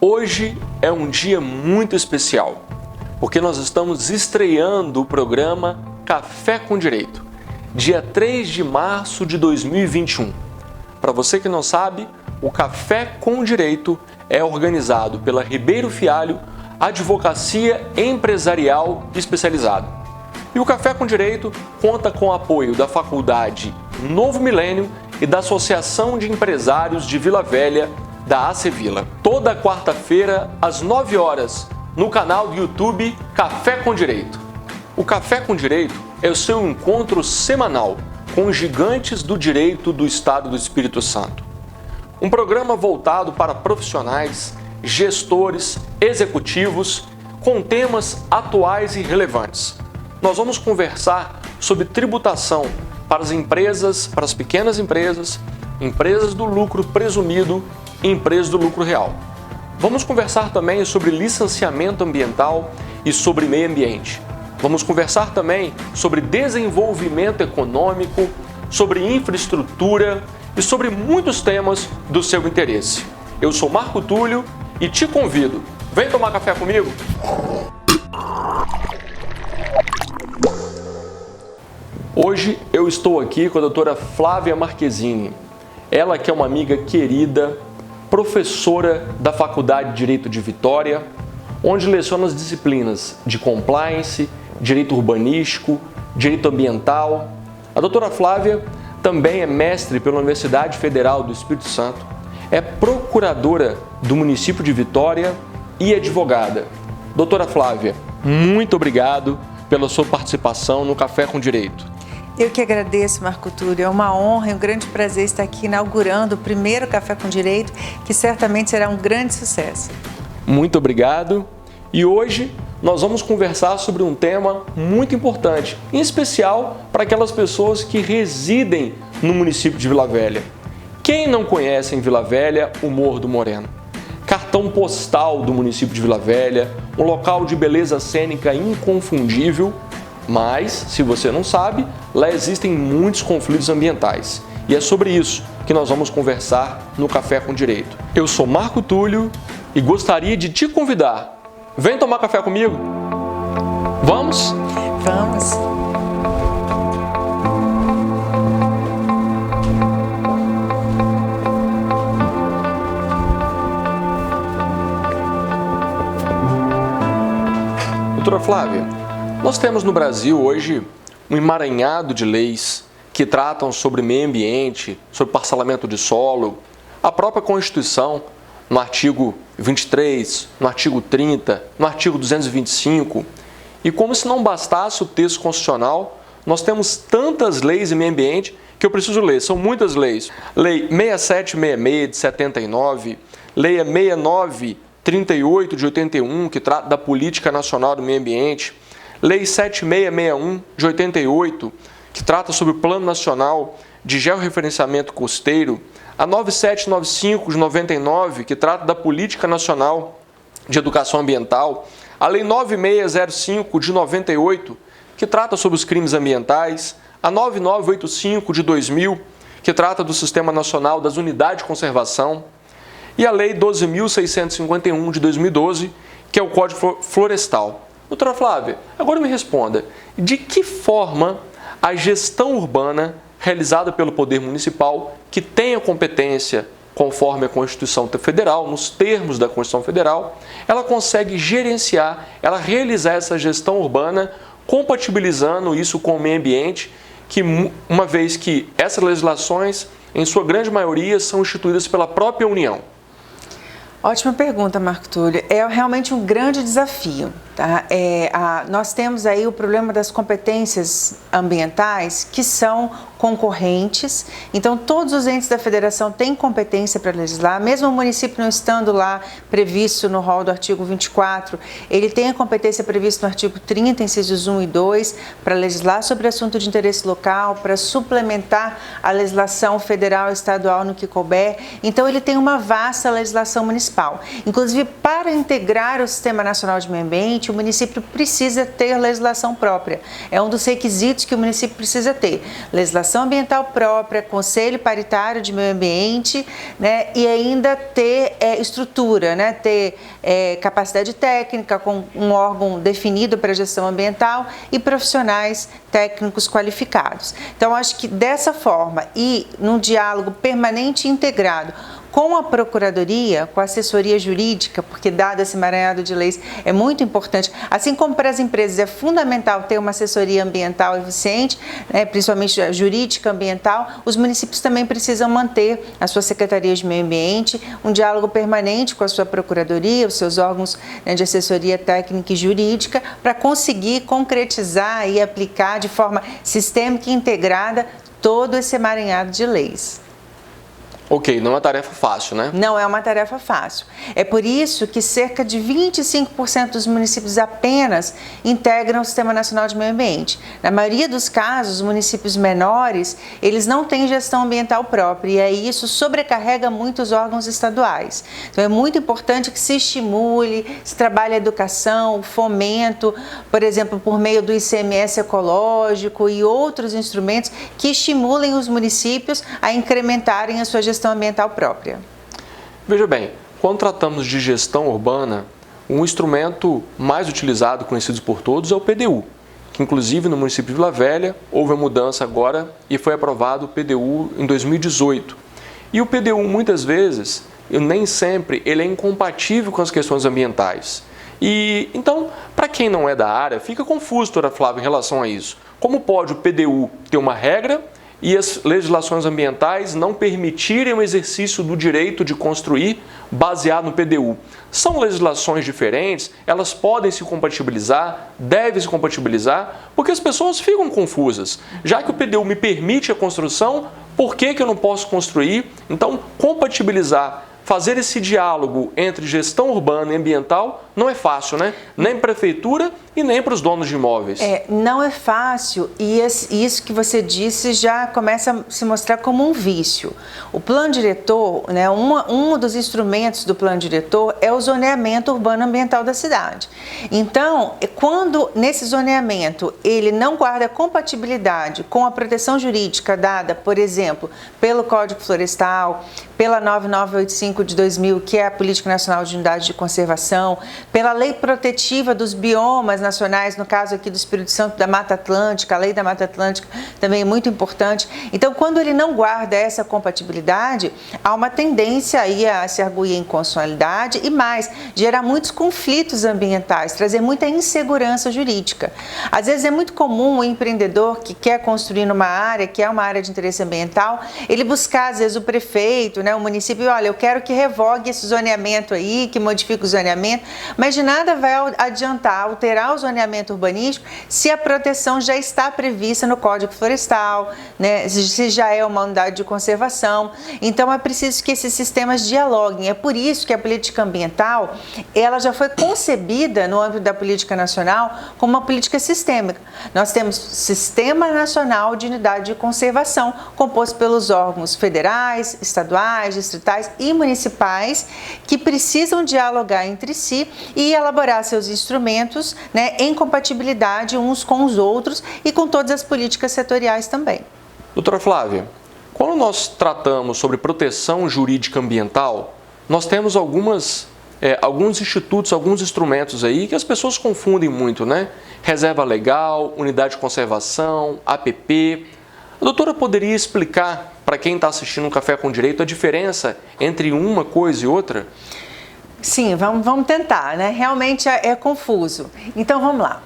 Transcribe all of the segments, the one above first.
Hoje é um dia muito especial, porque nós estamos estreando o programa Café com Direito, dia 3 de março de 2021. Para você que não sabe, o Café com Direito é organizado pela Ribeiro Fialho Advocacia Empresarial Especializada. E o Café com Direito conta com o apoio da Faculdade Novo Milênio e da Associação de Empresários de Vila Velha, da Acevila. Toda quarta-feira, às 9 horas, no canal do YouTube Café com Direito. O Café com Direito é o seu encontro semanal com os gigantes do direito do Estado do Espírito Santo. Um programa voltado para profissionais, gestores, executivos, com temas atuais e relevantes. Nós vamos conversar sobre tributação para as empresas, para as pequenas empresas, empresas do lucro presumido e empresas do lucro real. Vamos conversar também sobre licenciamento ambiental e sobre meio ambiente. Vamos conversar também sobre desenvolvimento econômico, sobre infraestrutura e sobre muitos temas do seu interesse. Eu sou Marco Túlio e te convido. Vem tomar café comigo? Hoje eu estou aqui com a doutora Flávia Marquezini. Ela que é uma amiga querida, professora da Faculdade de Direito de Vitória, onde leciona as disciplinas de compliance, direito urbanístico, direito ambiental. A doutora Flávia também é mestre pela Universidade Federal do Espírito Santo, é procuradora do município de Vitória e advogada. Doutora Flávia, muito obrigado pela sua participação no Café com Direito. Eu que agradeço, Marco Túlio. É uma honra e um grande prazer estar aqui inaugurando o primeiro Café com Direito, que certamente será um grande sucesso. Muito obrigado. E hoje nós vamos conversar sobre um tema muito importante, em especial para aquelas pessoas que residem no município de Vila Velha. Quem não conhece em Vila Velha o Morro do Moreno? Cartão postal do município de Vila Velha, um local de beleza cênica inconfundível, mas, se você não sabe, lá existem muitos conflitos ambientais. E é sobre isso que nós vamos conversar no Café com Direito. Eu sou Marco Túlio e gostaria de te convidar. Vem tomar café comigo? Vamos? Vamos! Doutora Flávia, nós temos no Brasil hoje um emaranhado de leis que tratam sobre meio ambiente, sobre parcelamento de solo, a própria Constituição, no artigo 23, no artigo 30, no artigo 225. E como se não bastasse o texto constitucional, nós temos tantas leis em meio ambiente que eu preciso ler. São muitas leis. Lei 6766 de 79, Lei 6938 de 81, que trata da Política Nacional do Meio Ambiente, Lei 7661 de 88, que trata sobre o Plano Nacional de Georreferenciamento Costeiro, a 9795 de 99, que trata da Política Nacional de Educação Ambiental, a Lei 9605 de 98, que trata sobre os crimes ambientais, a 9985 de 2000, que trata do Sistema Nacional das Unidades de Conservação, e a Lei 12.651 de 2012, que é o Código Florestal. Doutora Flávia, agora me responda, de que forma a gestão urbana realizada pelo Poder Municipal, que tem a competência conforme a Constituição Federal, nos termos da Constituição Federal, ela consegue gerenciar, ela realizar essa gestão urbana, compatibilizando isso com o meio ambiente, que uma vez que essas legislações, em sua grande maioria, são instituídas pela própria União? Ótima pergunta, Marco Túlio. É realmente um grande desafio. Tá? Nós temos aí o problema das competências ambientais que são concorrentes, então todos os entes da federação têm competência para legislar, mesmo o município não estando lá previsto no rol do artigo 24, ele tem a competência prevista no artigo 30, incisos 1 e 2, para legislar sobre assunto de interesse local, para suplementar a legislação federal e estadual no que couber, então ele tem uma vasta legislação municipal. Inclusive, para integrar o Sistema Nacional de Meio Ambiente, ambiente, o município precisa ter legislação própria. É um dos requisitos que o município precisa ter. Legislação ambiental própria, conselho paritário de meio ambiente, né, e ainda ter estrutura, né, ter capacidade técnica com um órgão definido para a gestão ambiental e profissionais técnicos qualificados. Então, acho que dessa forma e num diálogo permanente e integrado com a Procuradoria, com a assessoria jurídica, porque dado esse emaranhado de leis é muito importante, assim como para as empresas é fundamental ter uma assessoria ambiental eficiente, né, principalmente jurídica ambiental, os municípios também precisam manter as suas secretarias de meio ambiente, um diálogo permanente com a sua Procuradoria, os seus órgãos, né, de assessoria técnica e jurídica, para conseguir concretizar e aplicar de forma sistêmica e integrada todo esse emaranhado de leis. Ok, não é uma tarefa fácil, né? Não é uma tarefa fácil. É por isso que cerca de 25% dos municípios apenas integram o Sistema Nacional de Meio Ambiente. Na maioria dos casos, os municípios menores, eles não têm gestão ambiental própria e aí isso sobrecarrega muito os órgãos estaduais. Então é muito importante que se estimule, se trabalhe a educação, o fomento, por exemplo, por meio do ICMS ecológico e outros instrumentos que estimulem os municípios a incrementarem a sua gestão ambiental própria. Veja bem, quando tratamos de gestão urbana, um instrumento mais utilizado, conhecido por todos, é o PDU, que inclusive no município de Vila Velha houve a mudança agora e foi aprovado o PDU em 2018. E o PDU muitas vezes, e nem sempre, ele é incompatível com as questões ambientais. E então, para quem não é da área, fica confuso, doutora Flávia, em relação a isso. Como pode o PDU ter uma regra e as legislações ambientais não permitirem o exercício do direito de construir baseado no PDU? São legislações diferentes, elas podem se compatibilizar, devem se compatibilizar, porque as pessoas ficam confusas. Já que o PDU me permite a construção, por que eu não posso construir? Então, compatibilizar, fazer esse diálogo entre gestão urbana e ambiental não é fácil, né? Nem prefeitura e nem para os donos de imóveis. Não é fácil e isso que você disse já começa a se mostrar como um vício. O plano diretor, né, um dos instrumentos do plano diretor é o zoneamento urbano ambiental da cidade. Então, quando nesse zoneamento ele não guarda compatibilidade com a proteção jurídica dada, por exemplo, pelo Código Florestal, pela 9985 de 2000, que é a Política Nacional de Unidade de Conservação, pela Lei Protetiva dos Biomas Nacionais, no caso aqui do Espírito Santo, da Mata Atlântica, a Lei da Mata Atlântica também é muito importante. Então, quando ele não guarda essa compatibilidade, há uma tendência aí a se arguir inconstitucionalidade e mais, gerar muitos conflitos ambientais, trazer muita insegurança jurídica. Às vezes é muito comum o empreendedor que quer construir numa área, que é uma área de interesse ambiental, ele buscar, às vezes, o prefeito, né, o município, olha, eu quero que revogue esse zoneamento aí, que modifique o zoneamento, mas de nada vai adiantar alterar o zoneamento urbanístico se a proteção já está prevista no Código Florestal, né, se já é uma unidade de conservação. Então é preciso que esses sistemas dialoguem. É por isso que a política ambiental, ela já foi concebida no âmbito da política nacional como uma política sistêmica. Nós temos Sistema Nacional de Unidade de Conservação, composto pelos órgãos federais, estaduais, distritais e municipais, que precisam dialogar entre si e elaborar seus instrumentos, né, em compatibilidade uns com os outros e com todas as políticas setoriais também. Doutora Flávia, quando nós tratamos sobre proteção jurídica ambiental, nós temos alguns institutos, alguns instrumentos aí que as pessoas confundem muito, né? Reserva legal, unidade de conservação, APP. A doutora poderia explicar para quem está assistindo um Café com Direito a diferença entre uma coisa e outra? Sim, vamos tentar, né? Realmente é confuso. Então, vamos lá.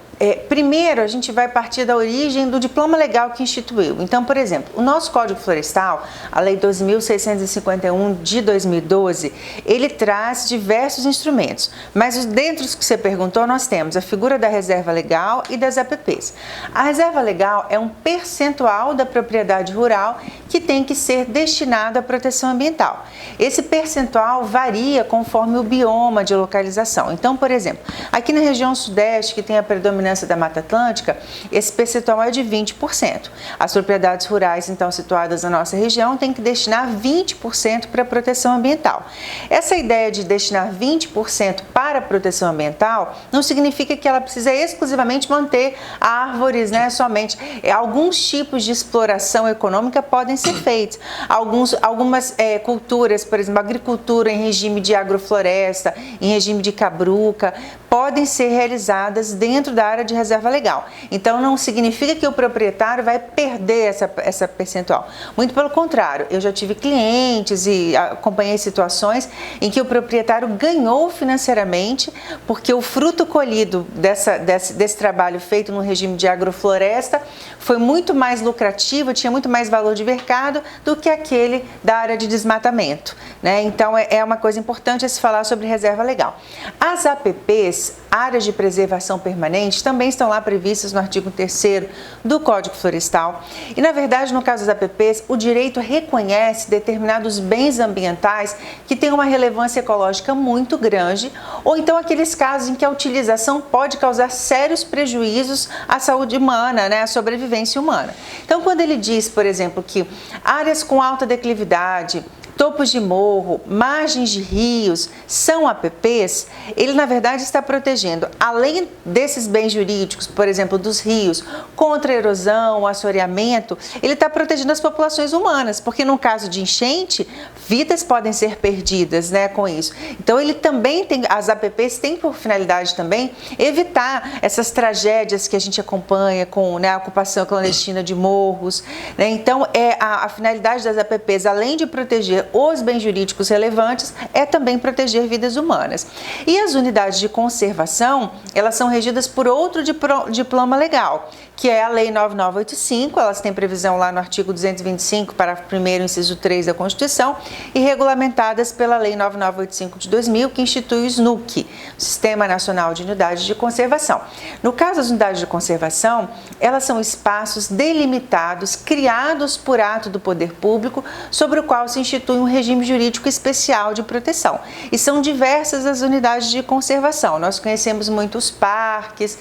Primeiro, a gente vai partir da origem do diploma legal que instituiu. Então, por exemplo, o nosso Código Florestal, a Lei 2.651 de 2012, ele traz diversos instrumentos. Mas dentro dos que você perguntou, nós temos a figura da reserva legal e das APPs. A reserva legal é um percentual da propriedade rural que tem que ser destinado à proteção ambiental. Esse percentual varia conforme o bioma de localização. Então, por exemplo, aqui na região sudeste, que tem a predominância Governança da Mata Atlântica, esse percentual é de 20%. As propriedades rurais, então, situadas na nossa região, têm que destinar 20% para a proteção ambiental. Essa ideia de destinar 20% para a proteção ambiental não significa que ela precisa exclusivamente manter árvores, né, somente. Alguns tipos de exploração econômica podem ser feitos. Algumas culturas, por exemplo, agricultura em regime de agrofloresta, em regime de cabruca, podem ser realizadas dentro da área de reserva legal. Então, não significa que o proprietário vai perder essa percentual. Muito pelo contrário, eu já tive clientes e acompanhei situações em que o proprietário ganhou financeiramente porque o fruto colhido desse trabalho feito no regime de agrofloresta foi muito mais lucrativo, tinha muito mais valor de mercado do que aquele da área de desmatamento, né? Então, é uma coisa importante se falar sobre reserva legal. As APPs, áreas de preservação permanente, também estão lá previstas no artigo 3º do Código Florestal. E, na verdade, no caso das APPs, o direito reconhece determinados bens ambientais que têm uma relevância ecológica muito grande, ou então aqueles casos em que a utilização pode causar sérios prejuízos à saúde humana, né, à sobrevivência humana. Então, quando ele diz, por exemplo, que áreas com alta declividade, topos de morro, margens de rios são APPs, ele na verdade está protegendo, além desses bens jurídicos, por exemplo, dos rios, contra a erosão, o assoreamento, ele está protegendo as populações humanas, porque no caso de enchente, vidas podem ser perdidas, né, com isso. Então ele também tem, as APPs têm por finalidade também evitar essas tragédias que a gente acompanha com, né, a ocupação clandestina de morros, né? Então a finalidade das APPs, além de proteger os bens jurídicos relevantes, é também proteger vidas humanas. E as unidades de conservação, elas são regidas por outro diploma legal, que é a Lei 9985, elas têm previsão lá no artigo 225, parágrafo 1º, inciso 3 da Constituição, e regulamentadas pela Lei 9985 de 2000, que institui o SNUC, Sistema Nacional de Unidades de Conservação. No caso das unidades de conservação, elas são espaços delimitados, criados por ato do poder público, sobre o qual se institui um regime jurídico especial de proteção. E são diversas as unidades de conservação. Nós conhecemos muitos parques,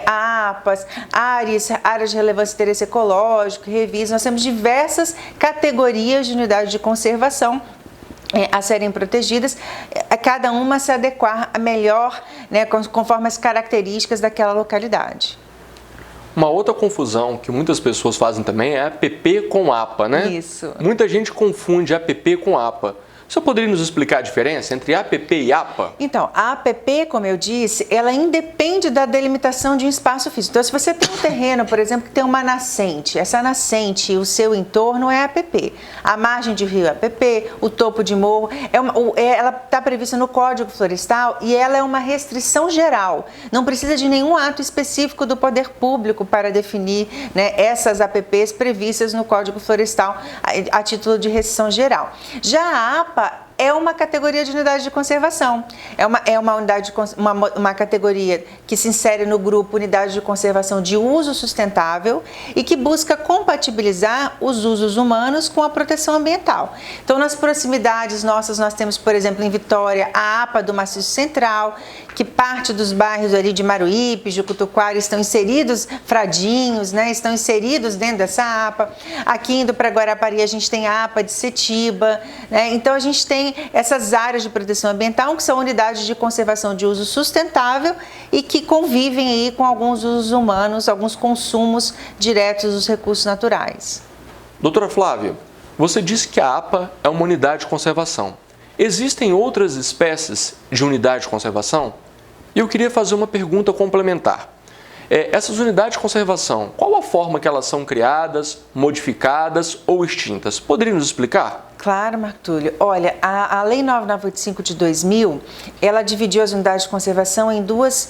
APAs, áreas de relevância e interesse ecológico, revisas. Nós temos diversas categorias de unidades de conservação a serem protegidas, cada uma se adequar a melhor, né, conforme as características daquela localidade. Uma outra confusão que muitas pessoas fazem também é APP com APA, né? Isso. Muita gente confunde APP com APA. Você poderia nos explicar a diferença entre APP e APA? Então, a APP, como eu disse, ela independe da delimitação de um espaço físico. Então, se você tem um terreno, por exemplo, que tem uma nascente, essa nascente e o seu entorno é APP. A margem de rio é APP, o topo de morro, ela está prevista no Código Florestal e ela é uma restrição geral. Não precisa de nenhum ato específico do poder público para definir, né, essas APPs previstas no Código Florestal a título de restrição geral. Já a APA é uma categoria de unidade de conservação. É uma categoria que se insere no grupo unidade de conservação de uso sustentável e que busca compatibilizar os usos humanos com a proteção ambiental. Então, nas proximidades nossas, nós temos, por exemplo, em Vitória, a APA do Maciço Central, que parte dos bairros ali de Maruípe, Jucutuquara estão inseridos, Fradinhos, né, estão inseridos dentro dessa APA. Aqui indo para Guarapari, a gente tem a APA de Setiba, né? Então a gente tem essas áreas de proteção ambiental, que são unidades de conservação de uso sustentável e que convivem aí com alguns usos humanos, alguns consumos diretos dos recursos naturais. Doutora Flávia, você disse que a APA é uma unidade de conservação. Existem outras espécies de unidade de conservação? E eu queria fazer uma pergunta complementar. Essas unidades de conservação, qual a forma que elas são criadas, modificadas ou extintas? Poderia nos explicar? Claro, Marco Túlio. Olha, a Lei 9985 de 2000, ela dividiu as unidades de conservação em dois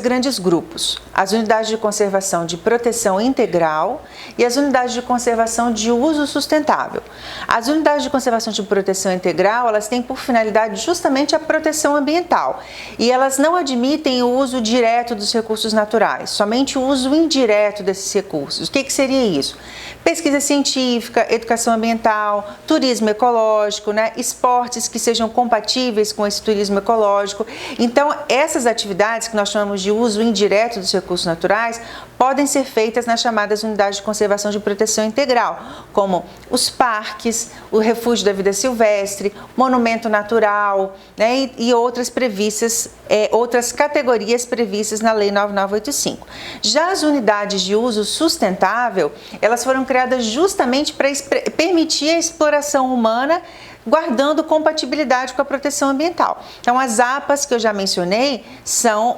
grandes grupos. As unidades de conservação de proteção integral e as unidades de conservação de uso sustentável. As unidades de conservação de proteção integral, elas têm por finalidade justamente a proteção ambiental e elas não admitem o uso direto dos recursos naturais, somente o uso indireto desses recursos. O que seria isso? Pesquisa científica, educação ambiental, turismo ecológico, né? Esportes que sejam compatíveis com esse turismo ecológico. Então, essas atividades que nós chamamos de uso indireto dos recursos naturais podem ser feitas nas chamadas unidades de conservação de proteção integral, como os parques, o refúgio da vida silvestre, monumento natural, né, e outras previstas, outras categorias previstas na Lei 9985. Já as unidades de uso sustentável, elas foram criadas justamente para permitir a exploração humana, guardando compatibilidade com a proteção ambiental. Então, as APAs que eu já mencionei são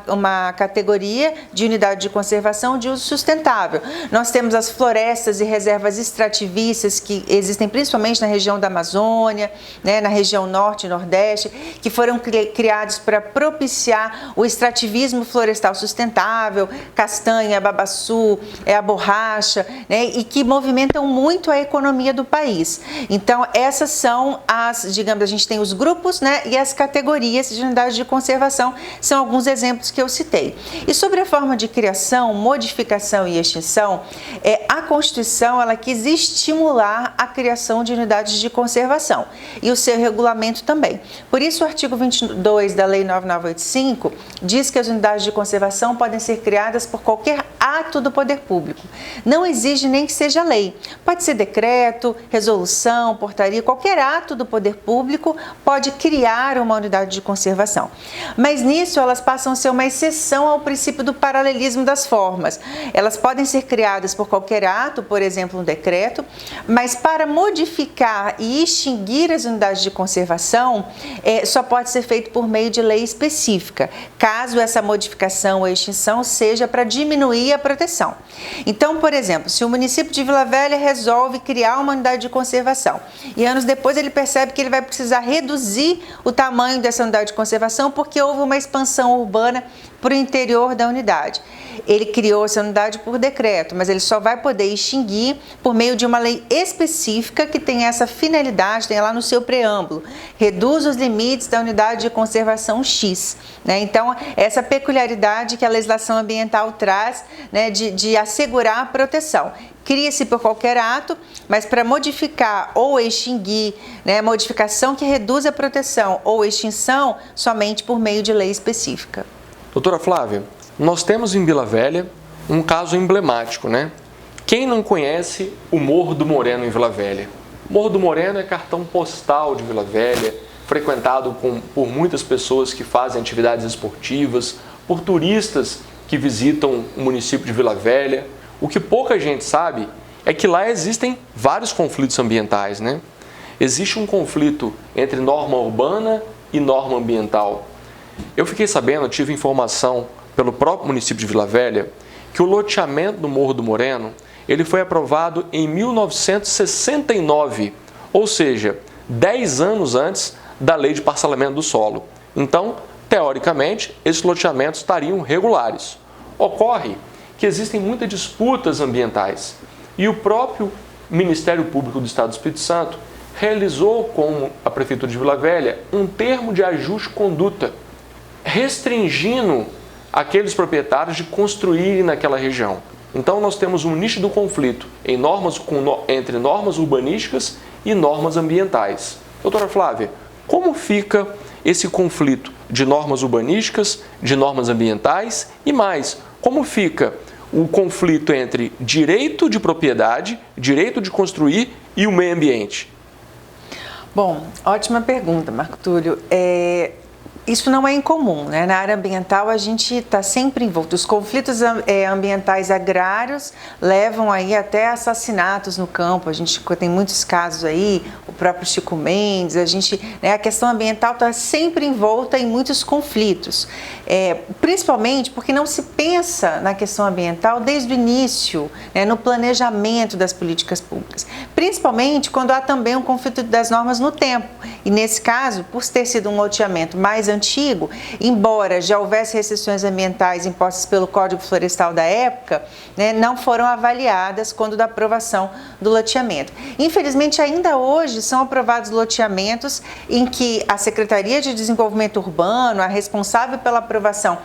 uma categoria de unidade de conservação de uso sustentável. Nós temos as florestas e reservas extrativistas que existem principalmente na região da Amazônia, né, na região norte e nordeste, que foram criados para propiciar o extrativismo florestal sustentável, castanha, babaçu, a borracha, né, e que movimentam muito a economia do país. Então, essas são digamos, a gente tem os grupos, né, e as categorias de unidades de conservação, são alguns exemplos que eu citei. E sobre a forma de criação, modificação e extinção, a Constituição, ela quis estimular a criação de unidades de conservação e o seu regulamento também. Por isso, o artigo 22 da Lei 9985 diz que as unidades de conservação podem ser criadas por qualquer ato do poder público. Não exige nem que seja lei. Pode ser decreto, resolução, portaria, qualquer ato do poder público pode criar uma unidade de conservação. Mas nisso elas passam a ser uma exceção ao princípio do paralelismo das formas. Elas podem ser criadas por qualquer ato, por exemplo, um decreto, mas para modificar e extinguir as unidades de conservação, só pode ser feito por meio de lei específica, caso essa modificação ou extinção seja para diminuir a proteção. Então, por exemplo, se o município de Vila Velha resolve criar uma unidade de conservação e anos depois ele percebe que ele vai precisar reduzir o tamanho dessa unidade de conservação porque houve uma expansão urbana para o interior da unidade. Ele criou essa unidade por decreto, mas ele só vai poder extinguir por meio de uma lei específica que tem essa finalidade, tem lá no seu preâmbulo, reduz os limites da unidade de conservação X, né? Então, essa peculiaridade que a legislação ambiental traz, né, de assegurar a proteção. Cria-se por qualquer ato, mas para modificar ou extinguir, né, modificação que reduz a proteção ou extinção, somente por meio de lei específica. Doutora Flávia, nós temos em Vila Velha um caso emblemático, né? Quem não conhece o Morro do Moreno em Vila Velha? O Morro do Moreno é cartão postal de Vila Velha, frequentado por muitas pessoas que fazem atividades esportivas, por turistas que visitam o município de Vila Velha. O que pouca gente sabe é que lá existem vários conflitos ambientais, né? Existe um conflito entre norma urbana e norma ambiental. Eu fiquei sabendo, tive informação pelo próprio município de Vila Velha, que o loteamento do Morro do Moreno, ele foi aprovado em 1969, ou seja, 10 anos antes da lei de parcelamento do solo. Então, teoricamente, esses loteamentos estariam regulares. Ocorre que existem muitas disputas ambientais e o próprio Ministério Público do Estado do Espírito Santo realizou com a Prefeitura de Vila Velha um termo de ajuste-conduta, restringindo aqueles proprietários de construírem naquela região. Então, nós temos um nicho do conflito entre normas urbanísticas e normas ambientais. Doutora Flávia, como fica esse conflito de normas urbanísticas, de normas ambientais e mais, como fica o conflito entre direito de propriedade, direito de construir e o meio ambiente? Bom, ótima pergunta, Marco Túlio. Isso não é incomum, né? Na área ambiental a gente está sempre envolto. Os conflitos ambientais agrários levam aí até assassinatos no campo. A gente tem muitos casos aí, o próprio Chico Mendes. A questão ambiental está sempre envolta em muitos conflitos, principalmente porque não se pensa na questão ambiental desde o início, né, no planejamento das políticas públicas, principalmente quando há também um conflito das normas no tempo. E nesse caso, por ter sido um loteamento mais antigo, embora já houvesse restrições ambientais impostas pelo Código Florestal da época, né, não foram avaliadas quando da aprovação do loteamento. Infelizmente, ainda hoje são aprovados loteamentos em que a Secretaria de Desenvolvimento Urbano, a responsável pela aprovação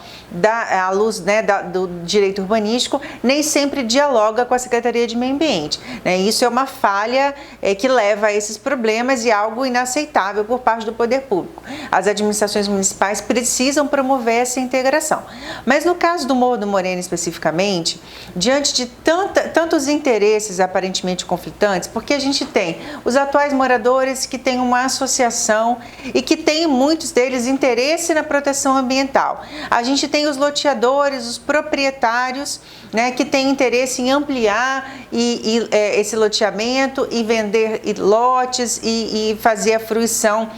à luz, né, do direito urbanístico, nem sempre dialoga com a Secretaria de Meio Ambiente, né? Isso é uma falha que leva a esses problemas e algo inaceitável por parte do poder público. As administrações municipais precisam promover essa integração. Mas no caso do Morro do Moreno especificamente, diante de tantos interesses aparentemente conflitantes, porque a gente tem os atuais moradores que têm uma associação e que têm, muitos deles, interesse na proteção ambiental. A gente tem os loteadores, os proprietários, né, que têm interesse em ampliar esse loteamento e vender lotes e fazer a fruição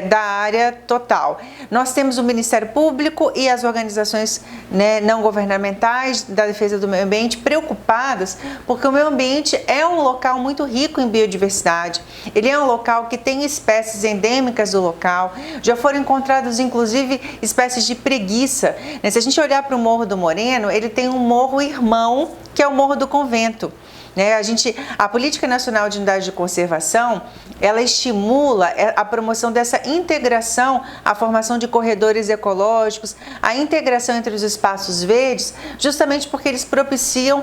da área total. Nós temos o Ministério Público e as organizações, né, não governamentais da defesa do meio ambiente preocupadas, porque o meio ambiente é um local muito rico em biodiversidade. Ele é um local que tem espécies endêmicas do local. Já foram encontrados, inclusive, espécies de preguiça. Se a gente olhar para o Morro do Moreno, ele tem um morro irmão, que é o Morro do Convento. A Política Nacional de Unidade de Conservação, ela estimula a promoção dessa integração, a formação de corredores ecológicos, a integração entre os espaços verdes, justamente porque eles propiciam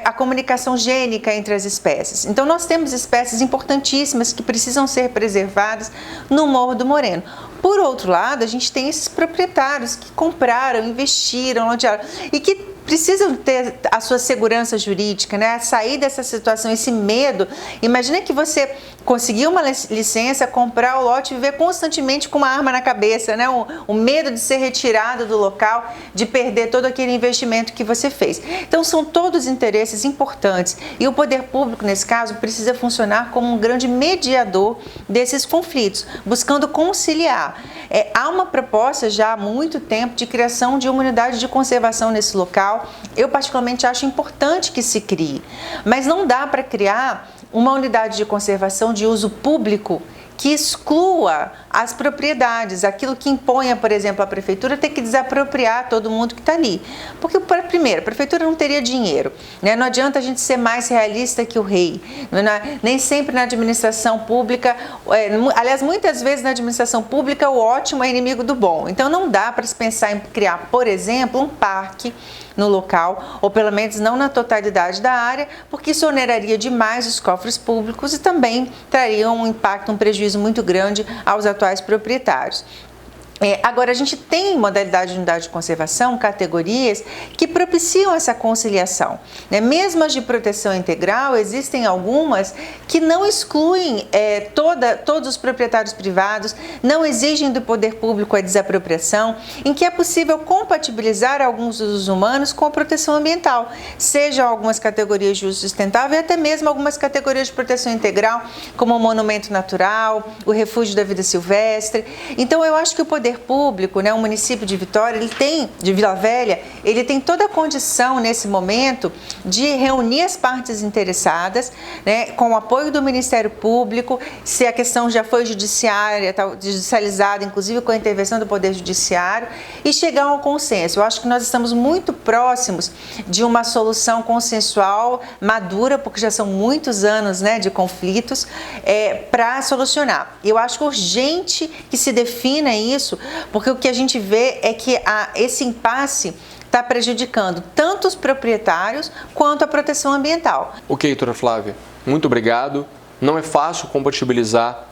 a comunicação gênica entre as espécies. Então, nós temos espécies importantíssimas que precisam ser preservadas no Morro do Moreno. Por outro lado, a gente tem esses proprietários que compraram, investiram, lotearam e que precisam ter a sua segurança jurídica, né? Sair dessa situação, esse medo. Imagina que você conseguiu uma licença, comprar o lote e viver constantemente com uma arma na cabeça, né? O medo de ser retirado do local, de perder todo aquele investimento que você fez. Então, são todos interesses importantes e o poder público, nesse caso, precisa funcionar como um grande mediador desses conflitos, buscando conciliar. Há uma proposta já há muito tempo de criação de uma unidade de conservação nesse local. Eu particularmente acho importante que se crie, mas não dá para criar uma unidade de conservação de uso público que exclua as propriedades, aquilo que imponha, por exemplo, a prefeitura ter que desapropriar todo mundo que está ali. Porque, primeiro, a prefeitura não teria dinheiro, né? Não adianta a gente ser mais realista que o rei. Nem sempre na administração pública, aliás, muitas vezes na administração pública o ótimo é inimigo do bom. Então não dá para se pensar em criar, por exemplo, um parque no local, ou pelo menos não na totalidade da área, porque isso oneraria demais os cofres públicos e também traria um impacto, um prejuízo muito grande aos atuais proprietários. Agora, a gente tem modalidade de unidade de conservação, categorias que propiciam essa conciliação, né? Mesmo as de proteção integral, existem algumas que não excluem todos os proprietários privados, não exigem do poder público a desapropriação, em que é possível compatibilizar alguns usos humanos com a proteção ambiental, sejam algumas categorias de uso sustentável e até mesmo algumas categorias de proteção integral, como o monumento natural, o refúgio da vida silvestre. Então, eu acho que o poder público, né, o município de Vitória, de Vila Velha, ele tem toda a condição nesse momento de reunir as partes interessadas, né, com o apoio do Ministério Público, se a questão já foi judicializada, inclusive com a intervenção do Poder Judiciário, e chegar a um consenso. Eu acho que nós estamos muito próximos de uma solução consensual, madura, porque já são muitos anos, né, de conflitos, para solucionar. Eu acho urgente que se defina isso, porque o que a gente vê é que esse impasse está prejudicando tanto os proprietários quanto a proteção ambiental. Ok, doutora Flávia, muito obrigado. Não é fácil compatibilizar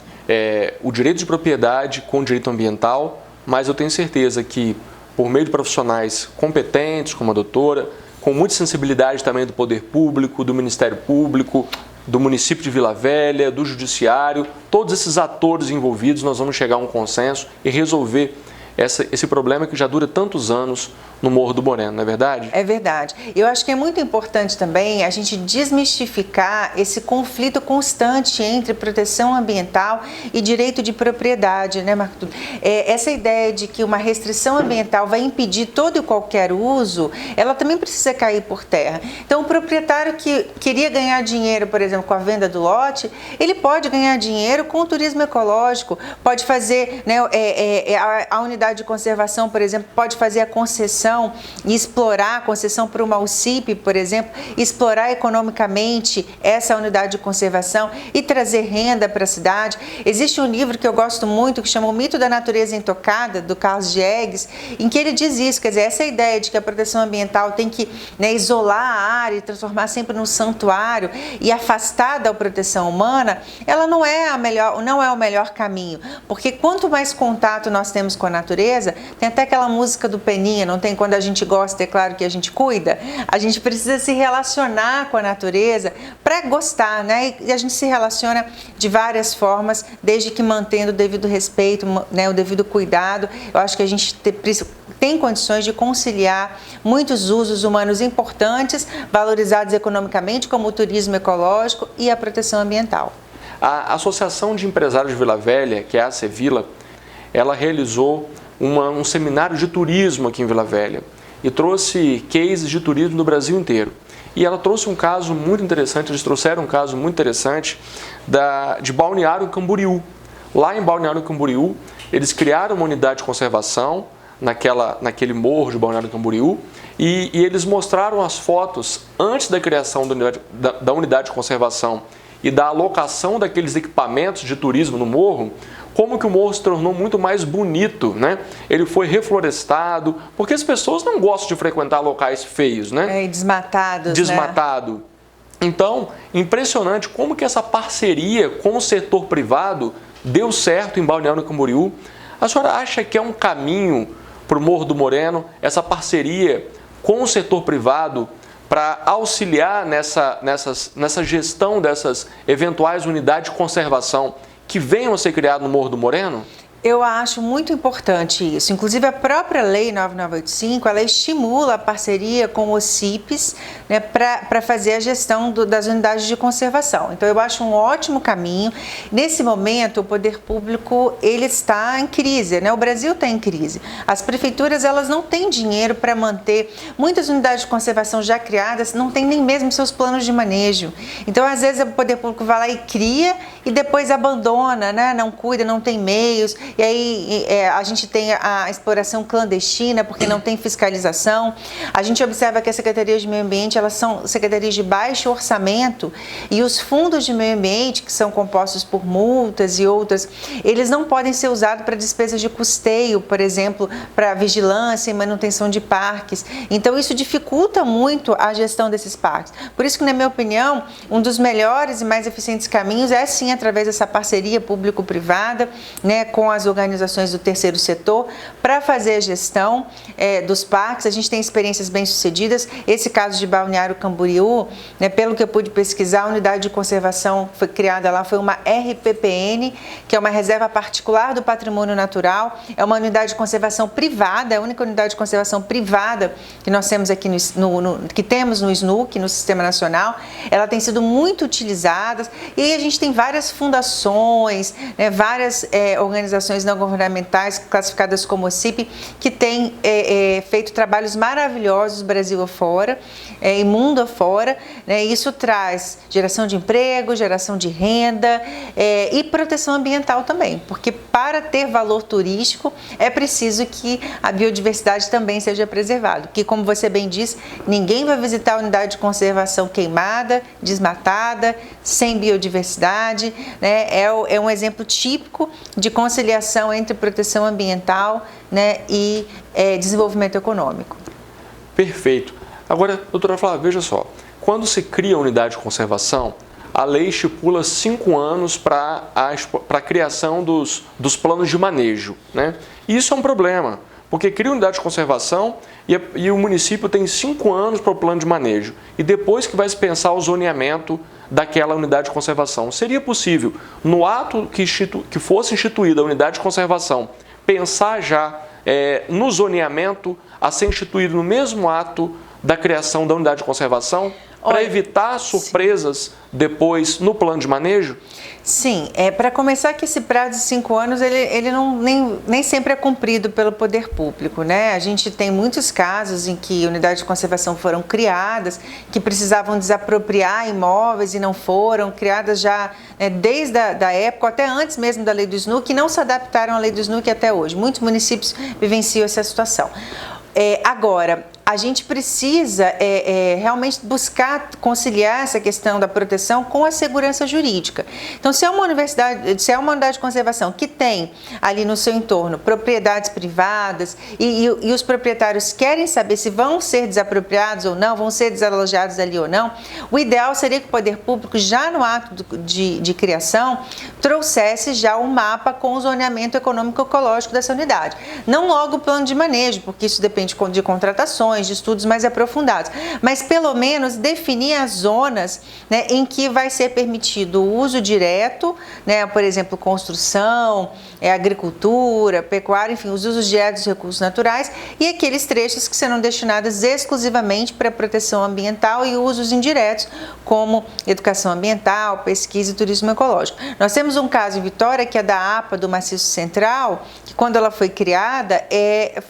o direito de propriedade com o direito ambiental, mas eu tenho certeza que, por meio de profissionais competentes, como a doutora, com muita sensibilidade também do poder público, do Ministério Público, do município de Vila Velha, do judiciário, todos esses atores envolvidos, nós vamos chegar a um consenso e resolver esse problema que já dura tantos anos no Morro do Moreno, não é verdade? É verdade. Eu acho que é muito importante também a gente desmistificar esse conflito constante entre proteção ambiental e direito de propriedade, né, Marco Túlio? Essa ideia de que uma restrição ambiental vai impedir todo e qualquer uso, ela também precisa cair por terra. Então, o proprietário que queria ganhar dinheiro, por exemplo, com a venda do lote, ele pode ganhar dinheiro com o turismo ecológico, pode fazer, né, a unidade de conservação, por exemplo, pode fazer a concessão e explorar a concessão para uma UCIP, por exemplo, explorar economicamente essa unidade de conservação e trazer renda para a cidade. Existe um livro que eu gosto muito que chama O Mito da Natureza Intocada, do Carlos Diegues, em que ele diz isso, quer dizer, essa ideia de que a proteção ambiental tem que, né, isolar a área e transformar sempre num santuário e afastar da proteção humana, ela não é o melhor caminho, porque quanto mais contato nós temos com a natureza, tem até aquela música do Peninha, não tem? Quando a gente gosta, é claro que a gente cuida, a gente precisa se relacionar com a natureza para gostar, né? E a gente se relaciona de várias formas, desde que mantendo o devido respeito, né, o devido cuidado. Eu acho que a gente tem condições de conciliar muitos usos humanos importantes, valorizados economicamente, como o turismo ecológico e a proteção ambiental. A Associação de Empresários de Vila Velha, que é a ACEVILA, ela realizou um seminário de turismo aqui em Vila Velha e trouxe cases de turismo do Brasil inteiro. E ela trouxe um caso muito interessante, eles trouxeram um caso muito interessante de Balneário Camboriú. Lá em Balneário Camboriú, eles criaram uma unidade de conservação naquele morro de Balneário Camboriú e eles mostraram as fotos antes da criação da unidade de conservação e da alocação daqueles equipamentos de turismo no morro, como que o morro se tornou muito mais bonito, né? Ele foi reflorestado, porque as pessoas não gostam de frequentar locais feios, né? Desmatados, Desmatado. Né? Então, impressionante como que essa parceria com o setor privado deu certo em Balneário Camboriú. A senhora acha que é um caminho para o Morro do Moreno, essa parceria com o setor privado para auxiliar nessa gestão dessas eventuais unidades de conservação que venham a ser criadas no Morro do Moreno? Eu acho muito importante isso. Inclusive, a própria Lei 9985, ela estimula a parceria com os CIPs, né, para fazer a gestão das unidades de conservação. Então, eu acho um ótimo caminho. Nesse momento, o poder público ele está em crise, né? O Brasil está em crise. As prefeituras elas não têm dinheiro para manter. Muitas unidades de conservação já criadas não têm nem mesmo seus planos de manejo. Então, às vezes, o poder público vai lá e cria e depois abandona, né? Não cuida, não tem meios. E aí a gente tem a exploração clandestina, porque não tem fiscalização. A gente observa que as secretarias de meio ambiente, elas são secretarias de baixo orçamento e os fundos de meio ambiente, que são compostos por multas e outras, eles não podem ser usados para despesas de custeio, por exemplo, para vigilância e manutenção de parques. Então, isso dificulta muito a gestão desses parques. Por isso que, na minha opinião, um dos melhores e mais eficientes caminhos é, sim, através dessa parceria público-privada, né, com as organizações do terceiro setor para fazer a gestão dos parques. A gente tem experiências bem-sucedidas. Esse caso de Balneário Camboriú, né, pelo que eu pude pesquisar, a unidade de conservação foi criada lá, foi uma RPPN, que é uma reserva particular do patrimônio natural. É uma unidade de conservação privada, é a única unidade de conservação privada que nós temos aqui que temos no SNUC, no Sistema Nacional. Ela tem sido muito utilizada e aí a gente tem várias fundações, né, várias organizações não governamentais classificadas como CIP, que têm feito trabalhos maravilhosos Brasil afora e mundo afora, né? Isso traz geração de emprego, geração de renda e proteção ambiental também, porque para ter valor turístico é preciso que a biodiversidade também seja preservada, porque, como você bem disse, ninguém vai visitar a unidade de conservação queimada, desmatada, sem biodiversidade, né? É um exemplo típico de conciliação entre proteção ambiental, né, e desenvolvimento econômico. Perfeito. Agora, doutora Flávia, veja só, quando se cria a unidade de conservação, a lei estipula 5 anos para a criação dos planos de manejo, né? E isso é um problema, porque cria unidade de conservação e o município tem 5 anos para o plano de manejo. E depois que vai se pensar o zoneamento daquela unidade de conservação. Seria possível, no ato que fosse instituída a unidade de conservação, pensar já no zoneamento a ser instituído no mesmo ato da criação da unidade de conservação, para evitar surpresas depois no plano de manejo? Sim, para começar que esse prazo de 5 anos, ele nem sempre é cumprido pelo poder público, né? A gente tem muitos casos em que unidades de conservação foram criadas, que precisavam desapropriar imóveis e não foram, criadas já desde a época, até antes mesmo da lei do SNUC, que não se adaptaram à lei do SNUC até hoje. Muitos municípios vivenciam essa situação. Agora, a gente precisa realmente buscar conciliar essa questão da proteção com a segurança jurídica. Então, se é uma unidade de conservação que tem ali no seu entorno propriedades privadas e os proprietários querem saber se vão ser desapropriados ou não, vão ser desalojados ali ou não, o ideal seria que o poder público, já no ato de criação, trouxesse já um mapa com o zoneamento econômico-ecológico dessa unidade. Não logo o plano de manejo, porque isso depende de contratações, de estudos mais aprofundados, mas pelo menos definir as zonas, né, em que vai ser permitido o uso direto, né, por exemplo, construção, agricultura, pecuária, enfim, os usos diretos dos recursos naturais, e aqueles trechos que serão destinados exclusivamente para proteção ambiental e usos indiretos, como educação ambiental, pesquisa e turismo ecológico. Nós temos um caso em Vitória, que é da APA do Maciço Central, que quando ela foi criada,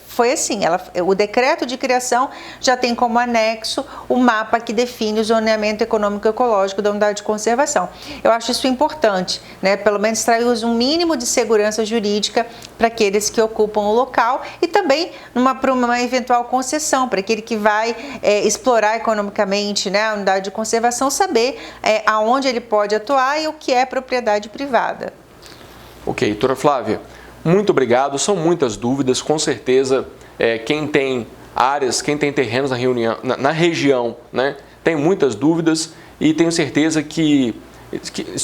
foi assim, o decreto de criação já tem como anexo o mapa que define o zoneamento econômico e ecológico da unidade de conservação. Eu acho isso importante, né? Pelo menos traz um mínimo de segurança jurídica para aqueles que ocupam o local e também para uma eventual concessão, para aquele que vai explorar economicamente, né, a unidade de conservação, saber aonde ele pode atuar e o que é propriedade privada. Ok, doutora Flávia, muito obrigado. São muitas dúvidas, com certeza quem tem áreas, quem tem terrenos na região, né, tem muitas dúvidas e tenho certeza que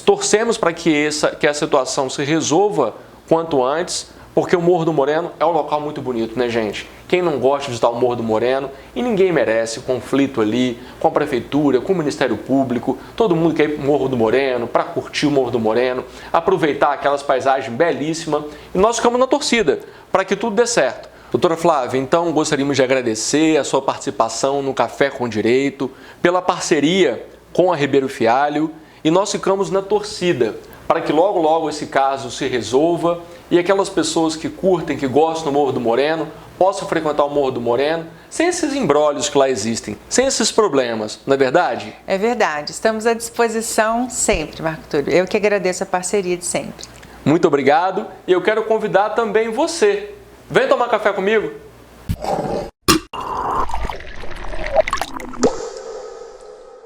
torcemos para que a situação se resolva quanto antes, porque o Morro do Moreno é um local muito bonito, né, gente? Quem não gosta de visitar o Morro do Moreno, e ninguém merece conflito ali com a Prefeitura, com o Ministério Público, todo mundo quer ir para o Morro do Moreno, para curtir o Morro do Moreno, aproveitar aquelas paisagens belíssimas, e nós ficamos na torcida para que tudo dê certo. Doutora Flávia, então gostaríamos de agradecer a sua participação no Café com Direito, pela parceria com a Ribeiro Fialho, e nós ficamos na torcida para que logo, logo esse caso se resolva e aquelas pessoas que curtem, que gostam do Morro do Moreno, possam frequentar o Morro do Moreno sem esses imbrólios que lá existem, sem esses problemas, não é verdade? É verdade, estamos à disposição sempre, Marco Túlio. Eu que agradeço a parceria de sempre. Muito obrigado e eu quero convidar também você. Vem tomar café comigo?